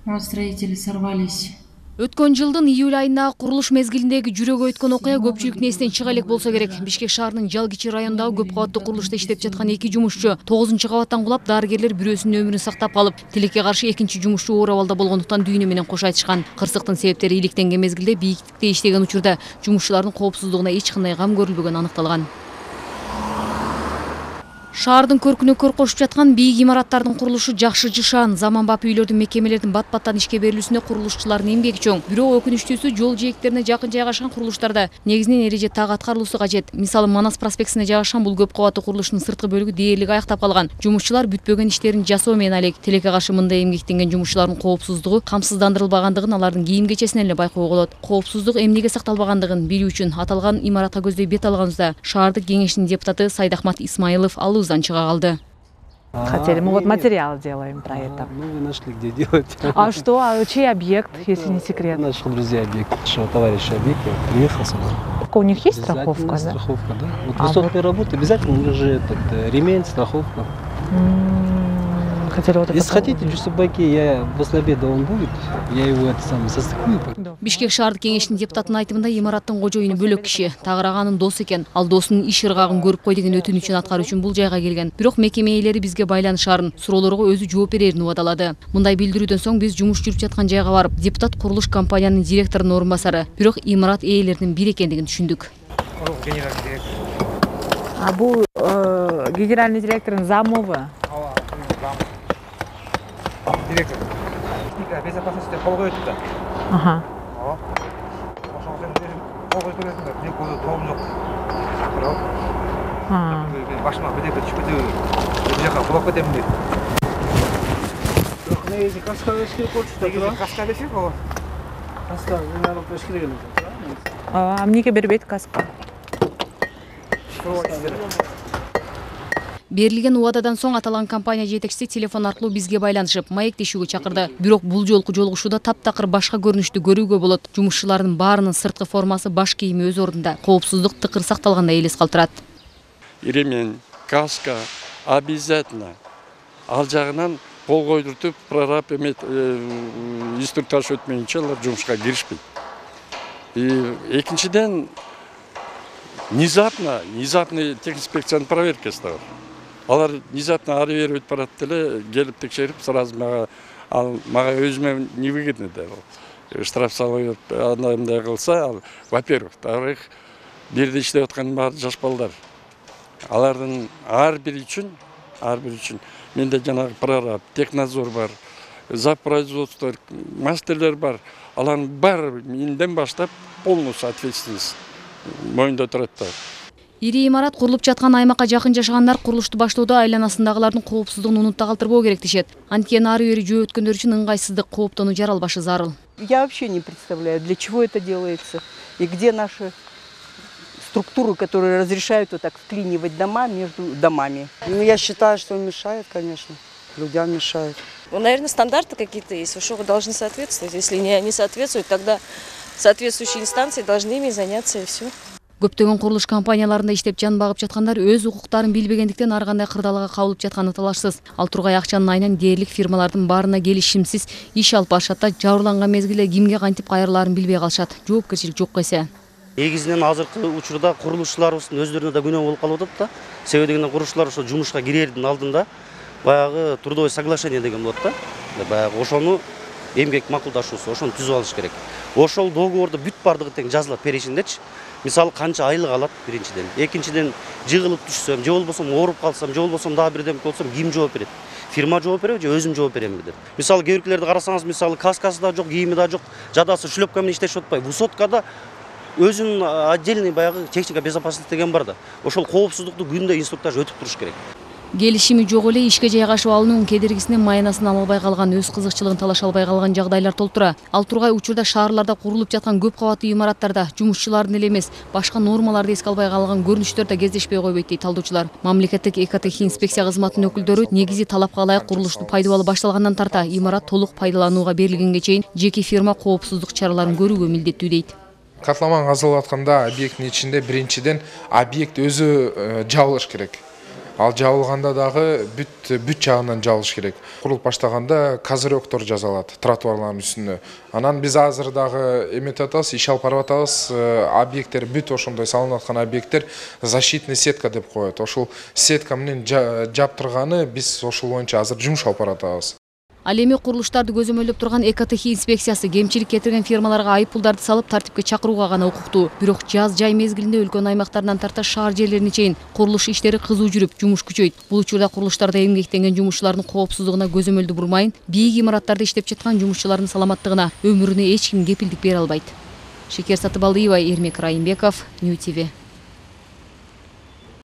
Строители сорвались. Өткөн жылдын июль айында курулуш мезгилиндеги жүрөгү өткөн окуя көпчүлүктүн эсинен чыга элек болсо керек. Бишкек шаарынын Жалгичи районундагы көп кабаттуу курулушта иштеп жаткан 2 жумушчу 9 кабаттан кулап, дарыгерлер бирөөсүнүн өмүрүн сактап калып, тилекке каршы экинчи жумушчу оор абалда болгондуктан дүйнө менен кош айтышкан. Кырсыктын себептери иликтенген мезгилде бийиктикте иштеген учурда жумушчулардын коопсуздугуна эч кандай кам көрүлбөгөнү аныкталган. Шаардын көркүнө көр кошуп жаткан бийик имараттардын курулушу жакшы жышаан, заманбап үйлөрдүн, мекемелердин бат-баттан ишке берилүүсүнө курулушчулардын эмгеги чоң. Бирок өкүнүчтүүсү жол жээктерине жакын жайгашкан курулуштарда негизинен эреже так аткарылуусу кажет. Мисалы, Манас проспектисине жайгашкан бул көп кабаттуу курулуштун сырткы бөлүгү дээрлик аяктап калган. Жумушчулар бүтпөгөн иштерин жасоо менен алек. Тилекке каршы мындай эмгектенген жумушчулардын коопсуздугу камсыздандырылбагандыгын алардын кийим кечесинен эле байкоого болот. Коопсуздук эмнеге сакталбагандыгын билүү үчүн аталган имаратка көздөй бет алганыбызда шаардык кеңештин депутаты Сайдахмат Исмаилов алууздан чыга калды. Хотели, мы вот материал делаем про это. Ну, вы нашли, где делать. А что, чей объект, если не секрет? Наших друзей объект, нашего товарища объект, я приехал сюда. У них есть страховка, да? Страховка, да. Вот высотные работы, обязательно уже ремень, страховка. Хотели вот Если хотите, в Дюссельбаке, я после обеда он будет, я его состыкую. Бишкек шаардык кеңештин депутатынын айтымында имараттын кожоюну бөлөк киши, тагыраганын досу экен. Ал досунун иш ыргагын көрүп кой деген өтүнүчүн аткаруу үчүн бул жайга келген. Бирок мекеме ээлери бизге байланышаарын, суроолорго өзү жооп берерин убадалады. Мындай билдирүүдөн соң биз жумуш жүрүп жаткан жайга барып, депутат курулуш компаниянын директорунун орун басары, бирок имарат ээлеринин бири экендигин түшүндүк. А бул генеральный директордун замовы? Директор. Безопасности кол коюп да. Ага. Ошол сен кол коюп бересиңер. Мен колдо тоом жок. Башыма бедекте түшүп кетип, бул жака кулап кетем дейт. Негизи каска бериш керек болчу да. Каска берсек ооба. Каска алып бериш керек эле. А эмнеге бербейт каска? Берилген убададан соң аталган компания жетекчиси телефон аркылуу бизге байланышып, маектешүүгө чакырды. Бирок бул жолку жолугушууда таптакыр башка көрүнүштү көрүүгө болот. Жумушчулардын баарынын сырткы формасы, баш кийими өз ордунда. Коопсуздук тыкыр сакталгандай элес калтырат. Ремень, каска обязательно. Ал жагынан кол койдуртуп, прораб инструктаж өтмөйүнчө алар жумушка киришпейт. Экинчиден внезапный техинспекциянын проверкасы да бар. Алар внезапно ары бери өтүп барат деле, келип текшерип, сразу мага өзүмө невыгодно да. Штраф салып, андай кылса, во-первых, во-вторых, бирде иштеп аткан баары жаш балдар. Алардын ар бири үчүн менде жанагы прораб, технадзор бар, запроизводство, мастерлер бар. Алардын баары менден баштап полностью ответственность мойнунда турат да. Ири имарат курулуп жаткан аймакка жакын жашагандар курулушту баштоодо айланасындагылардын коопсуздугун унутта калтырбоо керек дешет. Анткени ары бери жөө өткөндөр үчүн ыңгайсыздык, кооптонуу жаралбашы зарыл. Я вообще не представляю, для чего это делается и где наши структуры, которые разрешают вот так вклинивать дома между домами. Ну, я считаю, что мешает, конечно. Людям мешает. Ну, наверное, стандарты какие-то есть, вы должны соответствовать. Если не соответствуют, тогда соответствующие инстанции должны ими заняться и все. Көптөгөн курулуш компанияларында иштеп жан багып жаткандар өз укуктарын билбегендиктен ар кандай кырдаалга кабылып жатканы талашсыз. Ал тургай акчанын айынан дээрлик фирмалардын баарына келишимсиз иш алып барышат да, жабырланган мезгилде кимге кантип кайрылаарын билбей калышат. Жоопкерчилик жок эсе. Негизинен азыркы учурда курулушчуларыбыздын өздөрүнө да күнөө болуп калып атат да. Себеби дегенде курулушчулар ошо жумушка кирердин алдында баягы трудовой соглашение деген болот да. Баягы ошону эмгек макулдашуусу, ошону түзүп алыш керек. Ошол договордо бүт бардыгы тең жазылат перечиндечи. Мисалы канча айлык алат биринчиден. Экинчиден жыгылып түшсөм, же болбосо ооруп калсам, же болбосо дагы бирдеме болсом ким жооп берет? Фирма жооп береби же өзүм жооп беремби деп. Мисалы кээбиркилерди карасаңыз, мисалы каскасы да жок, кийими да жок, жадасы шлепка менен иштешип атпайбы. Высоткада өзүнүн отдельный баягы техника безопасности деген бар да. Ошол коопсуздукту күндө инструктаж өтүп туруш керек. Келишими жок эле ишке жайгашып алуунун кедергисинен майнасын ала албай калган, өз кызыкчылыгын талаша албай калган жагдайлар толтура. Ал тургай учурда шаарларда курулуп жаткан көп кабаттуу имараттарда жумушчулардын эле эмес, башка нормаларды эске албай калган көрүнүштөр да кездешпей койбойт дейт талдоочулар. Мамлекеттик экотехник инспекция кызматынын өкүлдөрү негизи талапка ылайык курулушту пайдалуу башталгандан тарта имарат толук пайдаланууга берилгенге чейин жеке фирма коопсуздук чараларын көрүүгө милдеттүү дейт. Катламаны казылып атканда объекттин ичинде биринчиден объект өзү жабылыш керек. Ал жабылганда дагы бүт жагынан жабылыш керек. Курулуп баштаганда козырёктор жасалат тротуарлардын үстүнө. Анан биз азыр дагы эметип атабыз, иш алып барып атабыз. Объекттер бүт ошондой салынып аткан объекттер защитный сетка деп коет. Ошол сетка менен жаптырганы биз ошол боюнча азыр жумуш алып баратабыз. Ал эми курулуштарды көзөмөлдөп турган экотехи инспекциясы кемчилик кетирген фирмаларга айыппулдарды салып тартипке чакырууга гана укуктуу. Бирок жаз жай мезгилинде өлкөнүн аймактарынан тарта шаар жерлерине чейин курулуш иштери кызуу жүрүп, жумуш күчөйт. Бул учурда курулуштарда эмгектенген жумушчулардын коопсуздугуна көзөмөлдү бурмайын, бийик имараттарда иштеп жаткан жумушчулардын саламаттыгына өмүрүнө эч ким кепилдик бере албайт. Шекер Сатыбалдиева, Эрмек Райымбеков, Нью ТВ.